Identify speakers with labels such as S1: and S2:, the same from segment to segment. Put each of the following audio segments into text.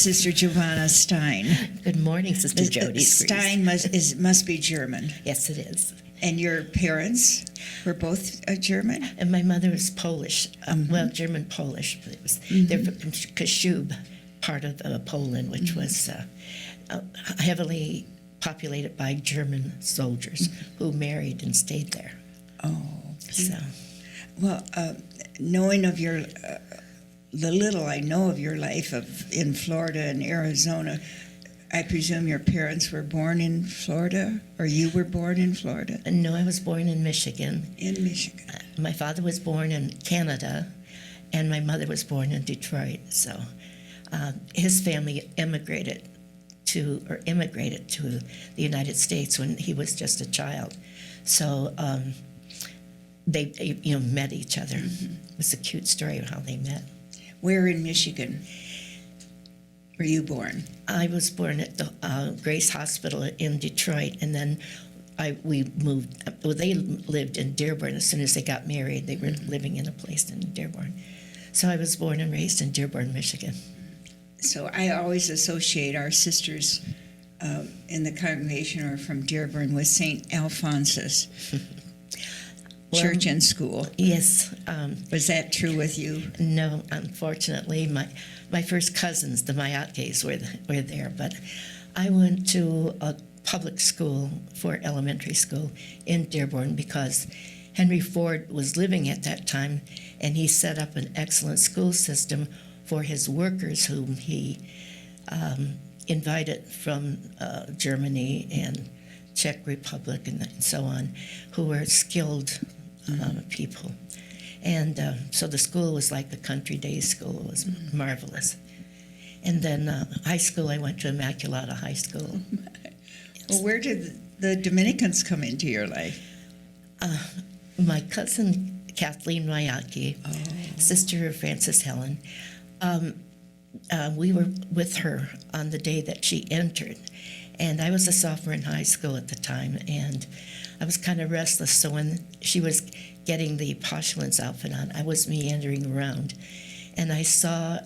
S1: Sister Jovanna Stein.
S2: Good morning, Sister Jody.
S1: Stein must be German.
S2: Yes, it is.
S1: And your parents were both German?
S2: And my mother was Polish, well, German-Polish, but it was, they're from Kashub, part of Poland, which was heavily populated by German soldiers who married and stayed there.
S1: Oh,
S2: so.
S1: Well, knowing of your, the little I know of your life in Florida and Arizona, I presume your parents were born in Florida, or you were born in Florida?
S2: No, I was born in Michigan.
S1: In Michigan.
S2: My father was born in Canada, and my mother was born in Detroit. So his family immigrated to the United States when he was just a child. So they met each other. It was a cute story of how they met.
S1: Where in Michigan were you born?
S2: I was born at the Grace Hospital in Detroit, and then we moved. Well, they lived in Dearborn. As soon as they got married, they were living in a place in Dearborn. So I was born and raised in Dearborn, Michigan.
S1: So I always associate our sisters in the congregation are from Dearborn with St. Alphonsus Church and School.
S2: Yes.
S1: Was that true with you?
S2: No, unfortunately. My first cousins, the Mayakes, were there, but I went to a public school for elementary school in Dearborn because Henry Ford was living at that time, and he set up an excellent school system for his workers whom he invited from Germany and Czech Republic and so on, who were skilled people. And so the school was like a country day school. It was marvelous. And then high school, I went to Immaculata High School. Yes.
S1: Well, where did the Dominicans come into your life?
S2: My cousin Kathleen Mayaki, Sister Frances Helen, we were with her on the day that she entered. And I was a sophomore in high school at the time, and I was kind of restless. So when she was getting the postulant's outfit on, I was meandering around. And I saw,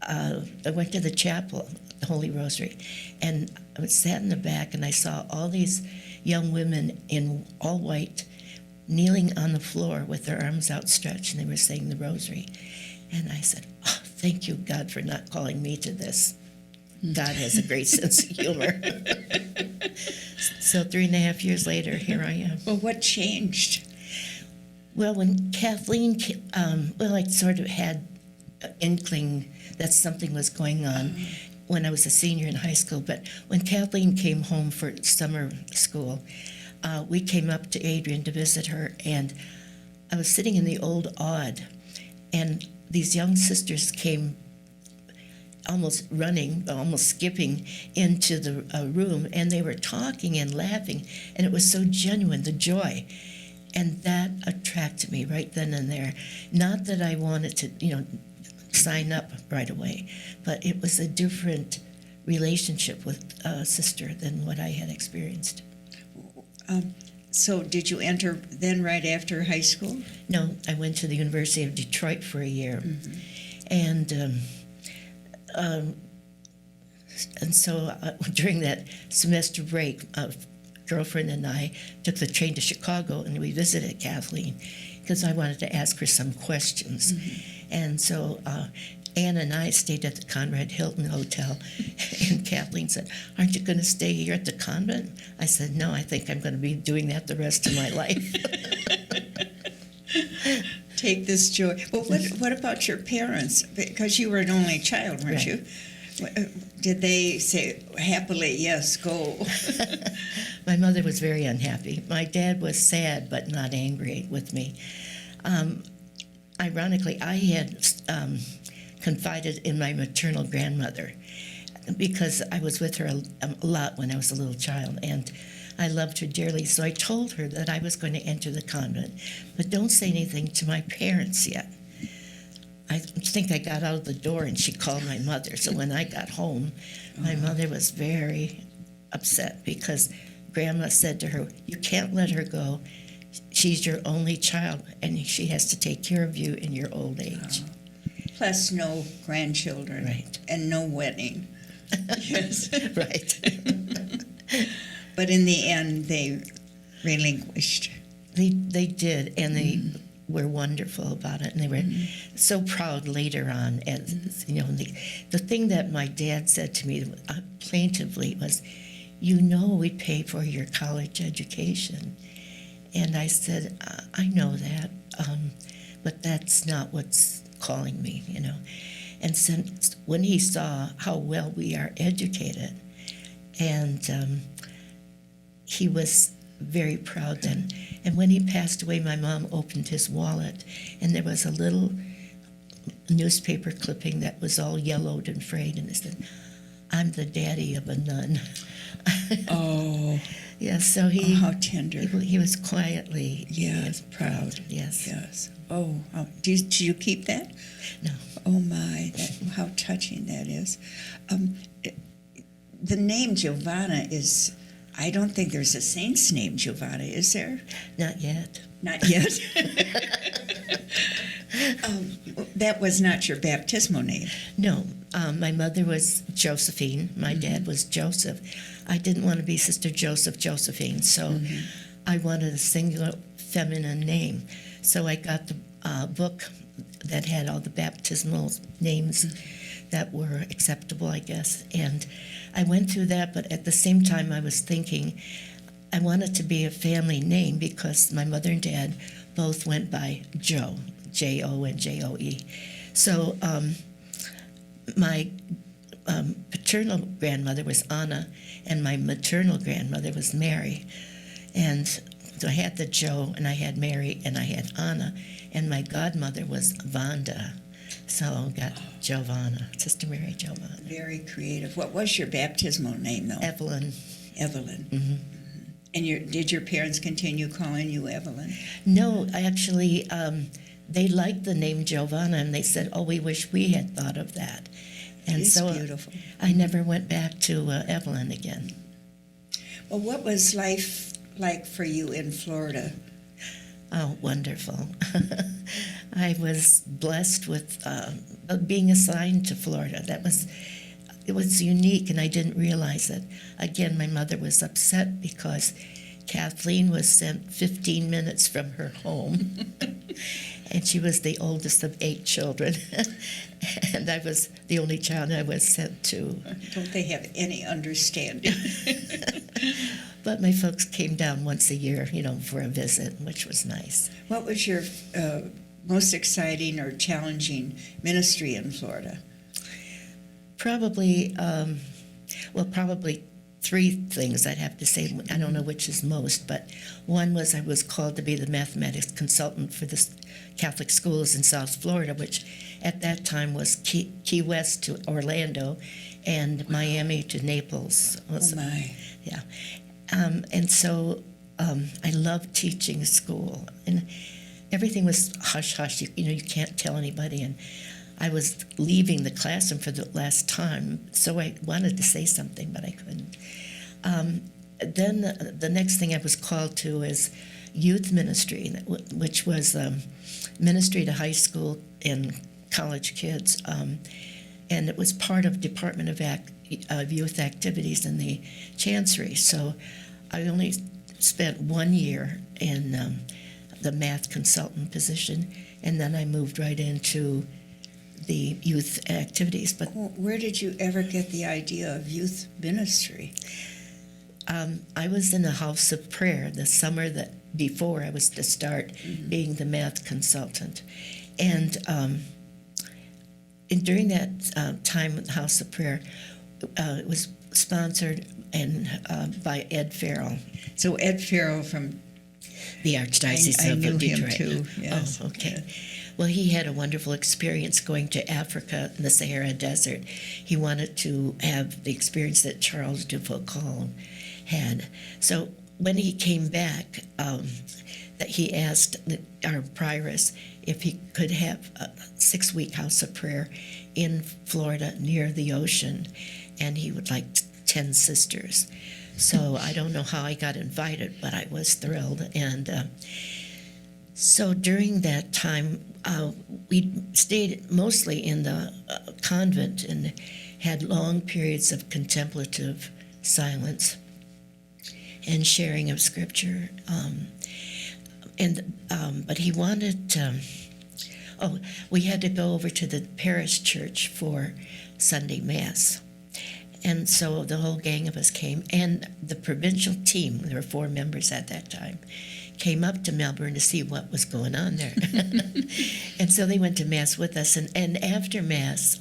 S2: I went to the chapel, the Holy Rosary, and I sat in the back, and I saw all these young women in all white kneeling on the floor with their arms outstretched, and they were saying the Rosary. And I said, oh, thank you, God, for not calling me to this. God has a great sense of humor. So 3.5 years later, here I am.
S1: Well, what changed?
S2: Well, when Kathleen, I sort of had an inkling that something was going on when I was a senior in high school. But when Kathleen came home for summer school, we came up to Adrian to visit her, and I was sitting in the old Odd, and these young sisters came almost running, almost skipping into the room, and they were talking and laughing, and it was so genuine, the joy. And that attracted me right then and there. Not that I wanted to, sign up right away, but it was a different relationship with a sister than what I had experienced.
S1: So did you enter then right after high school?
S2: No, I went to the University of Detroit for a year. And so during that semester break, a girlfriend and I took the train to Chicago, and we visited Kathleen because I wanted to ask her some questions. And so Ann and I stayed at the Conrad Hilton Hotel, and Kathleen said, aren't you going to stay here at the convent? I said, no, I think I'm going to be doing that the rest of my life.
S1: Take this joy. Well, what about your parents? Because you were an only child, weren't you? Did they say happily, yes, go?
S2: My mother was very unhappy. My dad was sad but not angry with me. Ironically, I had confided in my maternal grandmother because I was with her a lot when I was a little child, and I loved her dearly. So I told her that I was going to enter the convent, but don't say anything to my parents yet. I think I got out of the door and she called my mother. So when I got home, my mother was very upset because Grandma said to her, you can't let her go. She's your only child, and she has to take care of you in your old age.
S1: Plus no grandchildren.
S2: Right.
S1: And no wedding. Yes.
S2: Right.
S1: But in the end, they relinquished.
S2: They did, and they were wonderful about it, and they were so proud later on. As you know, the thing that my dad said to me plaintively was, "You know, we pay for your college education," and I said, "I know that, but that's not what's calling me, you know." And since when he saw how well we are educated, and he was very proud then. And when he passed away, my mom opened his wallet, and there was a little newspaper clipping that was all yellowed and frayed, and it said, "I'm the daddy of a nun."
S1: Oh,
S2: Yeah, so he,
S1: how tender.
S2: he was quietly
S1: Yes,
S2: proud. Yes.
S1: Yes. Oh, did you keep that?
S2: No.
S1: Oh my, how touching that is. The name Giovanna is, I don't think there's a saint's name Giovanna, is there?
S2: Not yet.
S1: Not yet. That was not your baptismal name.
S2: No. My mother was Josephine. My dad was Joseph. I didn't want to be Sister Josephine, so I wanted a singular feminine name. So I got the book that had all the baptismal names that were acceptable, I guess. And I went through that, but at the same time I was thinking I wanted to be a family name because my mother and dad both went by Joe, J-O and J-O-E. So my paternal grandmother was Anna, and my maternal grandmother was Mary. And so I had the Joe, and I had Mary, and I had Anna, and my godmother was Vanda. So I got Giovanna, Sister Mary Giovanna.
S1: Very creative. What was your baptismal name, though?
S2: Evelyn.
S1: Evelyn.
S2: Mm-hmm.
S1: And did your parents continue calling you Evelyn?
S2: No, actually, they liked the name Giovanna, and they said, "Oh, we wish we had thought of that." And
S1: It's
S2: so
S1: beautiful.
S2: I never went back to Evelyn again.
S1: Well, what was life like for you in Florida?
S2: Oh, wonderful. I was blessed with being assigned to Florida. It was unique, and I didn't realize it. Again, my mother was upset because Kathleen was sent 15 minutes from her home, and she was the oldest of 8 children, and I was the only child I was sent to.
S1: Don't they have any understanding?
S2: But my folks came down once a year, for a visit, which was nice.
S1: What was your most exciting or challenging ministry in Florida?
S2: Probably 3 things I'd have to say. I don't know which is most, but one was I was called to be the mathematics consultant for the Catholic schools in South Florida, which at that time was Key West to Orlando and Miami to Naples.
S1: Oh, my.
S2: Yeah. And so I loved teaching school, and everything was hush-hush. You can't tell anybody, and I was leaving the classroom for the last time, so I wanted to say something, but I couldn't. Then the next thing I was called to is youth ministry, which was ministry to high school and college kids, and it was part of Department of Youth Activities in the Chancery. So I only spent 1 year in the math consultant position, and then I moved right into the youth activities. But
S1: where did you ever get the idea of youth ministry?
S2: I was in a house of prayer the summer that before I was to start being the math consultant, and during that time with the house of prayer, it was sponsored by Ed Farrell.
S1: So Ed Farrell from
S2: The Archdiocese
S1: I
S2: of
S1: knew
S2: Detroit.
S1: him too. Yes.
S2: Oh, okay. Well, he had a wonderful experience going to Africa in the Sahara Desert. He wanted to have the experience that Charles de Foucault had. So when he came back, that he asked our prioress if he could have a 6-week house of prayer in Florida near the ocean, and he would like 10 sisters. So I don't know how I got invited, but I was thrilled. And so during that time, we stayed mostly in the convent, and had long periods of contemplative silence and sharing of scripture. But he wanted, we had to go over to the parish church for Sunday Mass. And so the whole gang of us came, and the provincial team, there were 4 members at that time, came up to Melbourne to see what was going on there. And so they went to Mass with us, and after Mass,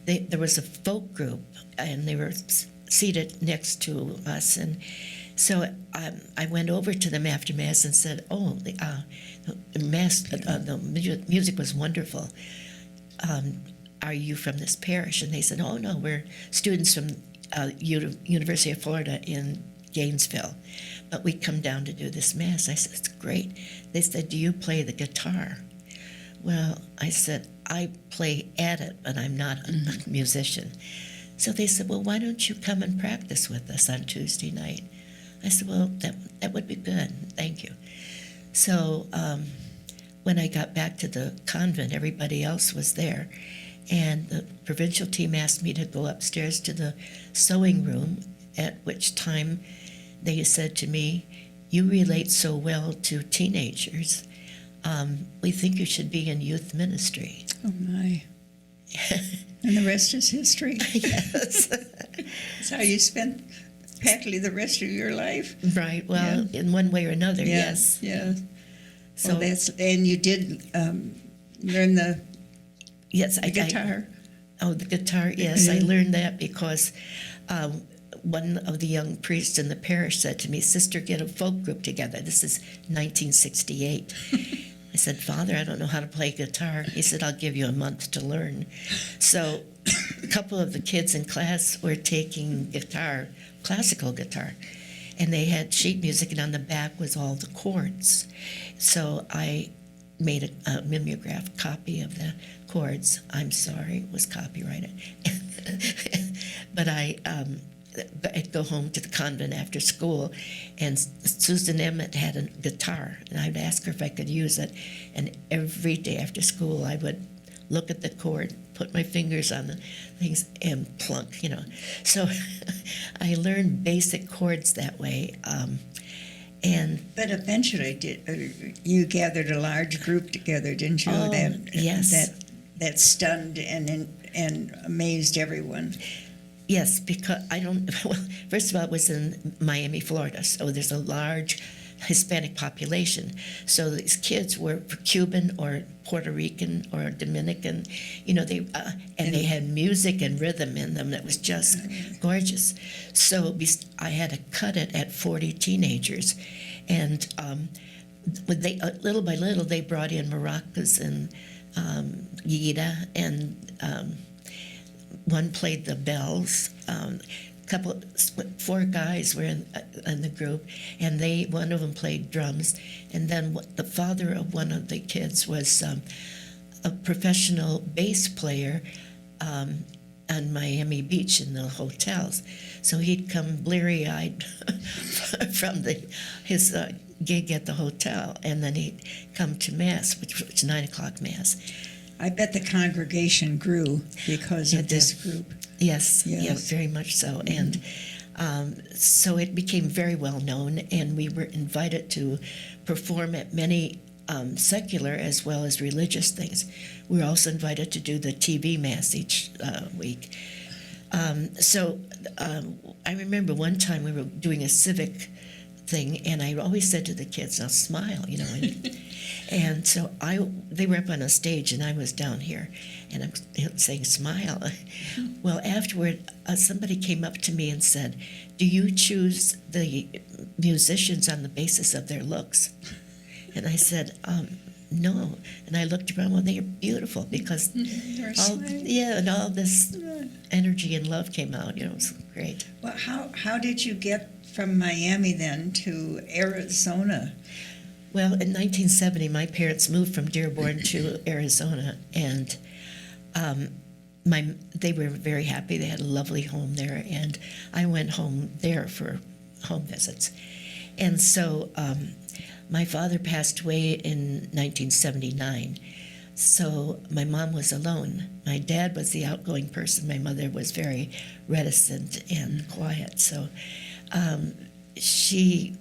S2: there was a folk group, and they were seated next to us, and so I went over to them after Mass and said, the Mass, the music was wonderful. Are you from this parish? And they said, oh, no, we're students from University of Florida in Gainesville, but we come down to do this Mass. I said, it's great. They said, do you play the guitar? Well, I said, I play at it, but I'm not a musician. So they said, well, why don't you come and practice with us on Tuesday night? I said, well, that would be good. Thank you. So when I got back to the convent, everybody else was there. And the provincial team asked me to go upstairs to the sewing room, at which time they said to me, you relate so well to teenagers. We think you should be in youth ministry.
S1: Oh, my. And the rest is history.
S2: Yes.
S1: That's how you spent practically the rest of your life.
S2: Right. Well, in one way or another, yes.
S1: Yeah.
S2: So
S1: Well, and you did learn the
S2: yes,
S1: the guitar.
S2: The guitar, yes. I learned that because one of the young priests in the parish said to me, Sister, get a folk group together. This is 1968. I said, Father, I don't know how to play guitar. He said, I'll give you a month to learn. So a couple of the kids in class were taking guitar, classical guitar, and they had sheet music, and on the back was all the chords. So I made a mimeograph copy of the chords. I'm sorry, it was copyrighted. But I'd go home to the convent after school, and Susan Emmett had a guitar, and I'd ask her if I could use it. And every day after school, I would look at the chord, put my fingers on the things, and plunk, So I learned basic chords that way.
S1: But eventually, you gathered a large group together, didn't you?
S2: Oh, yes.
S1: That stunned and amazed everyone.
S2: Yes, because first of all, it was in Miami, Florida, so there's a large Hispanic population. So these kids were Cuban or Puerto Rican or Dominican, they had music and rhythm in them that was just gorgeous. So I had to cut it at 40 teenagers, and little by little they brought in maracas and guira, and one played the bells. Four guys were in the group, and one of them played drums, and then the father of one of the kids was a professional bass player on Miami Beach in the hotels. So he'd come bleary-eyed from his gig at the hotel, and then he'd come to Mass, which was 9 o'clock Mass.
S1: I bet the congregation grew because of this group.
S2: Yes, yeah, very much so.
S1: Mm-hmm.
S2: And so it became very well known, and we were invited to perform at many secular as well as religious things. We were also invited to do the TV Mass each week. So I remember one time we were doing a civic thing, and I always said to the kids, now smile, And so they were up on a stage, and I was down here, and I'm saying, smile. Well, afterward, somebody came up to me and said, do you choose the musicians on the basis of their looks? And I said, no. And I looked around, well, they are beautiful, because all this energy and love came out. It was great.
S1: Well, how did you get from Miami then to Arizona?
S2: Well, in 1970, my parents moved from Dearborn to Arizona, and they were very happy. They had a lovely home there, and I went home there for home visits. And so my father passed away in 1979, So my mom was alone. My dad was the outgoing person. My mother was very reticent and quiet. So she,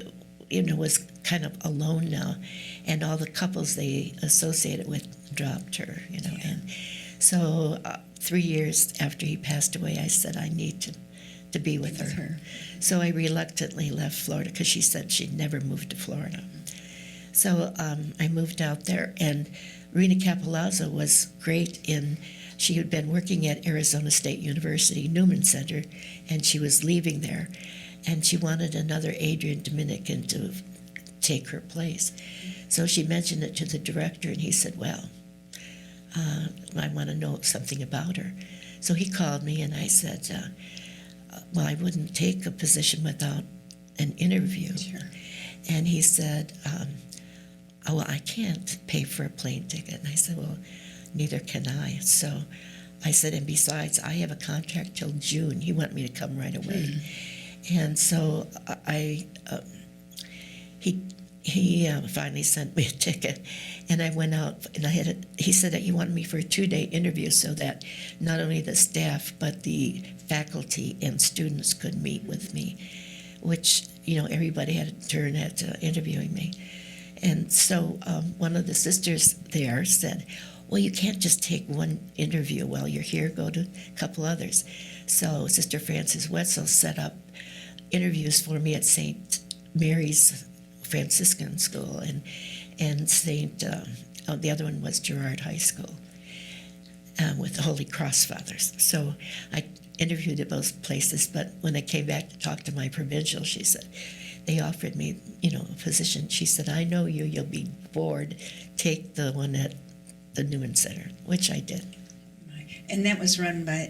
S2: was kind of alone now, and all the couples they associated with dropped her, And so 3 years after he passed away, I said, I need to be with her. So I reluctantly left Florida because she said she'd never moved to Florida. So I moved out there, and Rena Capilazzo was great she had been working at Arizona State University, Newman Center, and she was leaving there. And she wanted another Adrian Dominican to take her place. So she mentioned it to the director, and he said, well, I want to know something about her. So he called me, and I said, well, I wouldn't take a position without an interview.
S1: Sure.
S2: And he said, oh, well, I can't pay for a plane ticket. And I said, well, neither can I. So I said, and besides, I have a contract till June. He wanted me to come right away. And so he finally sent me a ticket, and I went out, and he said that he wanted me for a 2-day interview so that not only the staff but the faculty and students could meet with me, which, everybody had a turn at interviewing me. And so one of the sisters there said, well, you can't just take one interview while you're here, go to a couple others. So Sister Frances Wetzel set up interviews for me at St. Mary's Franciscan School and the other one was Girard High School with the Holy Cross Fathers. So I interviewed at both places, but when I came back to talk to my provincial, she said, they offered me, a position. She said, I know you'll be bored. Take the one at the Newman Center, which I did.
S1: And that was run by,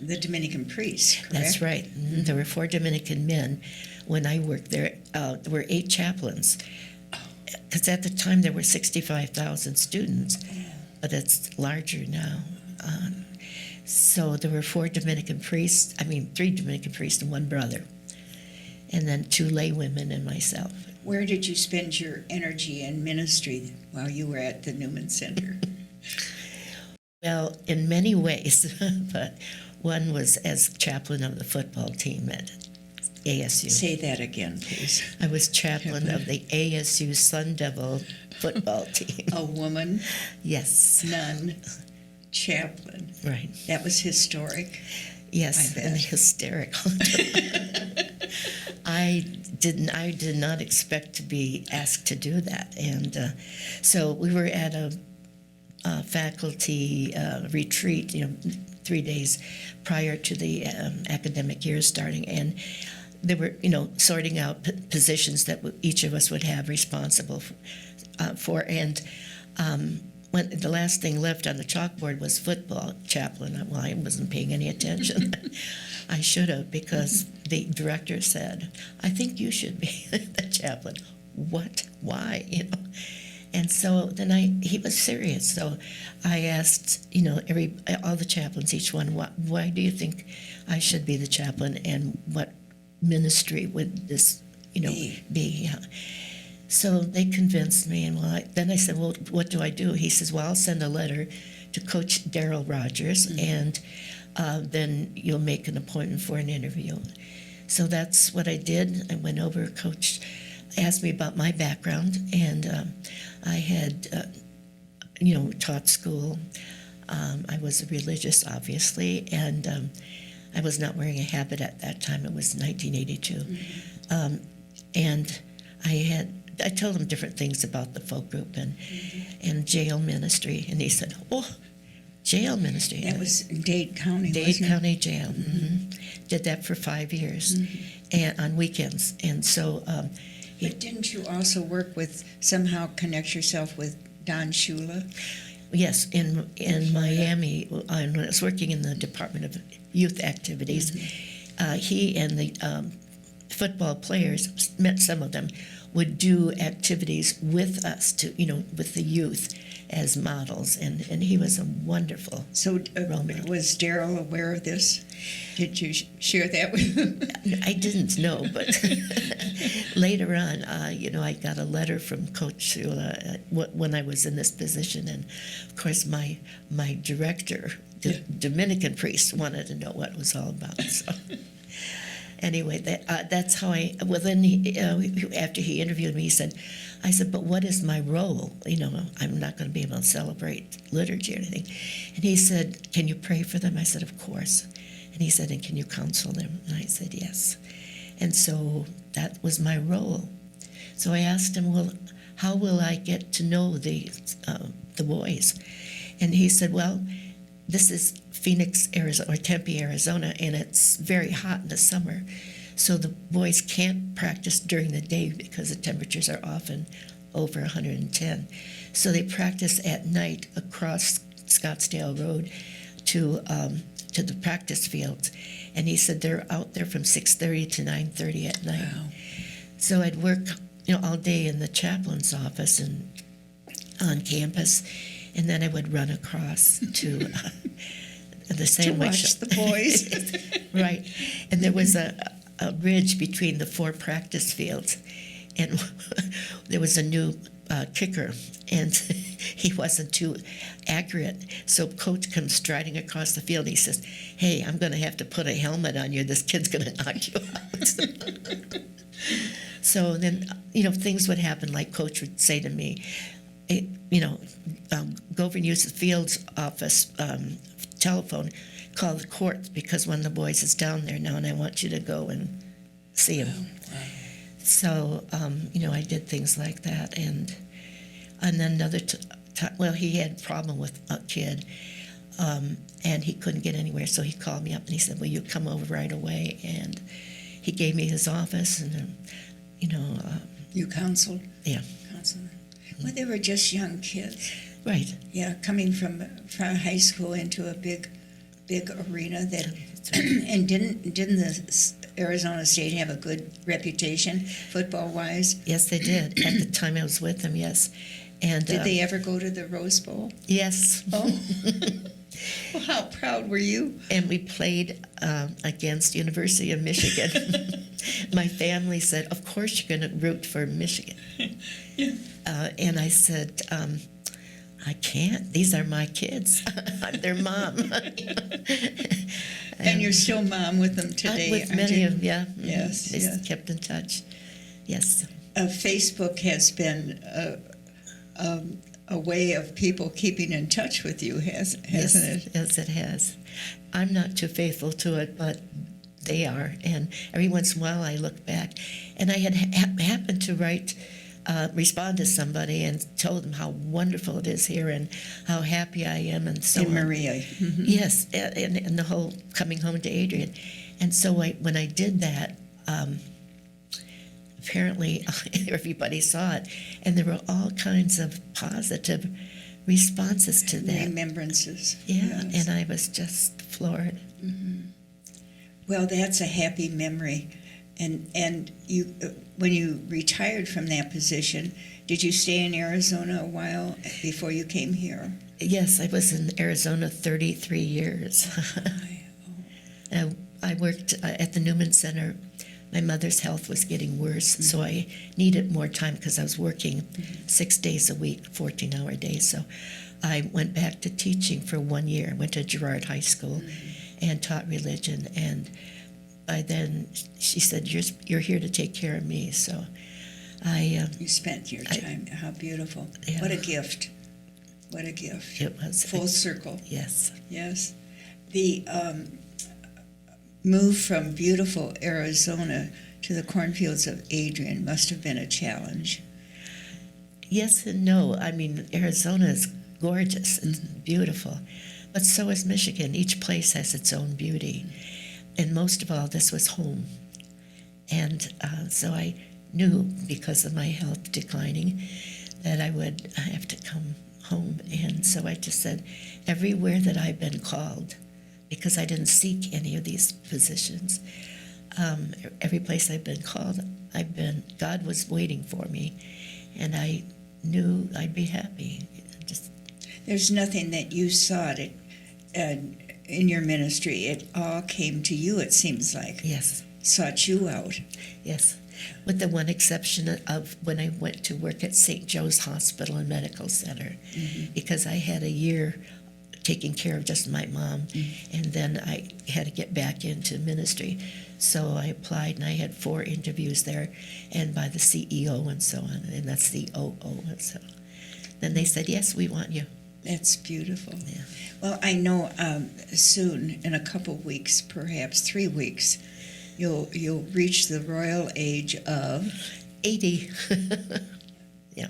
S1: the Dominican priests, correct?
S2: That's right. Mm-hmm. There were 4 Dominican men. When I worked there, there were 8 chaplains. Because at the time there were 65,000 students, but it's larger now. So there were 3 Dominican priests and 1 brother. And then 2 lay women and myself.
S1: Where did you spend your energy and ministry while you were at the Newman Center?
S2: Well, in many ways, but one was as chaplain of the football team at ASU.
S1: Say that again, please.
S2: I was chaplain of the ASU Sun Devil football team.
S1: A woman,
S2: Yes.
S1: nun, chaplain.
S2: Right.
S1: That was historic.
S2: Yes,
S1: I bet.
S2: and hysterical. I did not expect to be asked to do that, and so we were at a faculty retreat, 3 days prior to the academic year starting, and they were, sorting out positions that each of us would have responsible for, and when the last thing left on the chalkboard was football chaplain. Well, I wasn't paying any attention. I should have, because the director said, I think you should be the chaplain. What? Why? And so then he was serious. So I asked, all the chaplains, each one, why do you think I should be the chaplain, and what ministry would this, be? So they convinced me, and then I said, well, what do I do? He says, well, I'll send a letter to Coach Darrell Rogers, and then you'll make an appointment for an interview. So that's what I did. I went over, Coach asked me about my background, and I had, taught school. I was religious, obviously, and I was not wearing a habit at that time. It was 1982. And I told him different things about the folk group and jail ministry, and he said, oh, jail ministry.
S1: That was in Dade County,
S2: Dade County Jail. Mm-hmm. Did that for 5 years, and on weekends. And so
S1: but didn't you also work with, somehow connect yourself with Don Shula?
S2: Yes, in Miami, when I was working in the Department of Youth Activities, he and the football players, met some of them, would do activities with us, with the youth. as models, and he was a wonderful.
S1: So
S2: Role model.
S1: was Daryl aware of this? Did you share that with him?
S2: I didn't know, but later on, I got a letter from Coach Shula when I was in this position, and of course my director, the Dominican priest, wanted to know what it was all about. So anyway, that's how I. Well, then after he interviewed me, I said, but what is my role? I'm not going to be able to celebrate liturgy or anything. And he said, can you pray for them? I said, of course. And he said, and can you counsel them? And I said, yes. And so that was my role. So I asked him, well, how will I get to know the boys? And he said, well, this is Phoenix, Arizona, or Tempe, Arizona, and it's very hot in the summer. So the boys can't practice during the day because the temperatures are often over 110. So they practice at night across Scottsdale Road to the practice fields. And he said they're out there from 6:30 to 9:30 at night.
S1: Wow.
S2: So I'd work, all day in the chaplain's office and on campus, and then I would run across to the sandwich.
S1: To watch the boys.
S2: Right. And there was a ridge between the 4 practice fields, and there was a new kicker, and he wasn't too accurate. So Coach comes striding across the field. He says, hey, I'm going to have to put a helmet on you. This kid's going to knock you out. So then, things would happen, like Coach would say to me, go over and use the field's office telephone, call the court, because one of the boys is down there now, and I want you to go and see him.
S1: Wow.
S2: So, I did things like that. And then another time, he had a problem with a kid, and he couldn't get anywhere, so he called me up and he said, will you come over right away? And he gave me his office, and,
S1: You counseled?
S2: yeah.
S1: Counseled. Well, they were just young kids.
S2: Right.
S1: Yeah, coming from high school into a big arena that, and didn't the Arizona State have a good reputation football-wise?
S2: Yes, they did. At the time I was with them, yes. And
S1: Did they ever go to the Rose Bowl?
S2: yes.
S1: Oh. Well, how proud were you?
S2: And we played against University of Michigan. My family said, of course you're going to root for Michigan.
S1: Yeah.
S2: And I said, I can't. These are my kids. I'm their mom.
S1: And you're still mom with them today,
S2: with
S1: aren't
S2: many
S1: you?
S2: of them, yeah.
S1: Yes,
S2: They
S1: yes.
S2: kept in touch. Yes.
S1: Facebook has been a way of people keeping in touch with you, hasn't it?
S2: Yes, it has. I'm not too faithful to it, but they are. And every once in a while I look back, and I had happened to respond to somebody and told them how wonderful it is here and how happy I am and so
S1: In
S2: on.
S1: Maria. Mhm.
S2: Yes, and the whole coming home to Adrian. And so when I did that, apparently everybody saw it, and there were all kinds of positive responses to that.
S1: Remembrances.
S2: Yeah,
S1: Yes.
S2: and I was just floored.
S1: Well, that's a happy memory. And you, when you retired from that position, did you stay in Arizona a while before you came here?
S2: Yes, I was in Arizona 33 years. I worked at the Newman Center. My mother's health was getting worse, so I needed more time because I was working 6 days a week, 14-hour days. So I went back to teaching for 1 year. I went to Girard High School and taught religion. And by then, she said, you're here to take care of me. So
S1: You spent your time. How beautiful.
S2: Yeah.
S1: What a gift. What a gift.
S2: It was
S1: Full circle.
S2: Yes.
S1: Yes. The move from beautiful Arizona to the cornfields of Adrian must have been a challenge.
S2: Yes and no. I mean, Arizona is gorgeous. It's beautiful. But so is Michigan. Each place has its own beauty. And most of all, this was home. And so I knew, because of my health declining, that I would have to come home. And so I just said, everywhere that I've been called, because I didn't seek any of these positions, every place I've been called, God was waiting for me. And I knew I'd be happy. Just
S1: There's nothing that you sought in your ministry. It all came to you, it seems like.
S2: Yes,
S1: Sought you out.
S2: yes. With the one exception of when I went to work at St. Joe's Hospital and Medical Center, because I had a year taking care of just my mom, and then I had to get back into ministry. So I applied, and I had 4 interviews there, and by the CEO and so on, and that's the OO. And so then they said, yes, we want you.
S1: That's beautiful.
S2: Yeah.
S1: Well, I know soon, in a couple weeks, perhaps 3 weeks, you'll reach the royal age of
S2: 80. Yeah.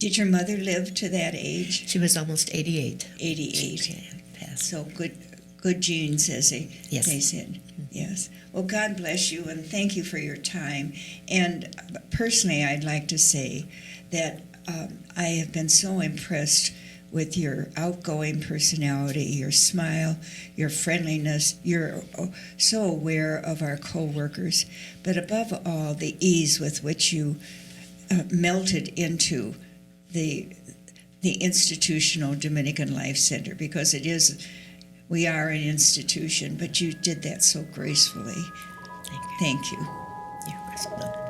S1: Did your mother live to that age?
S2: She was almost 88.
S1: 88.
S2: Yeah, passed.
S1: So good genes, as they
S2: Yes.
S1: said. Yes. Well, God bless you, and thank you for your time. And personally, I'd like to say that I have been so impressed with your outgoing personality, your smile, your friendliness. You're so aware of our co-workers, but above all, the ease with which you melted into the institutional Dominican Life Center, because we are an institution, but you did that so gracefully.
S2: Thank you.
S1: Thank you.
S2: You're welcome.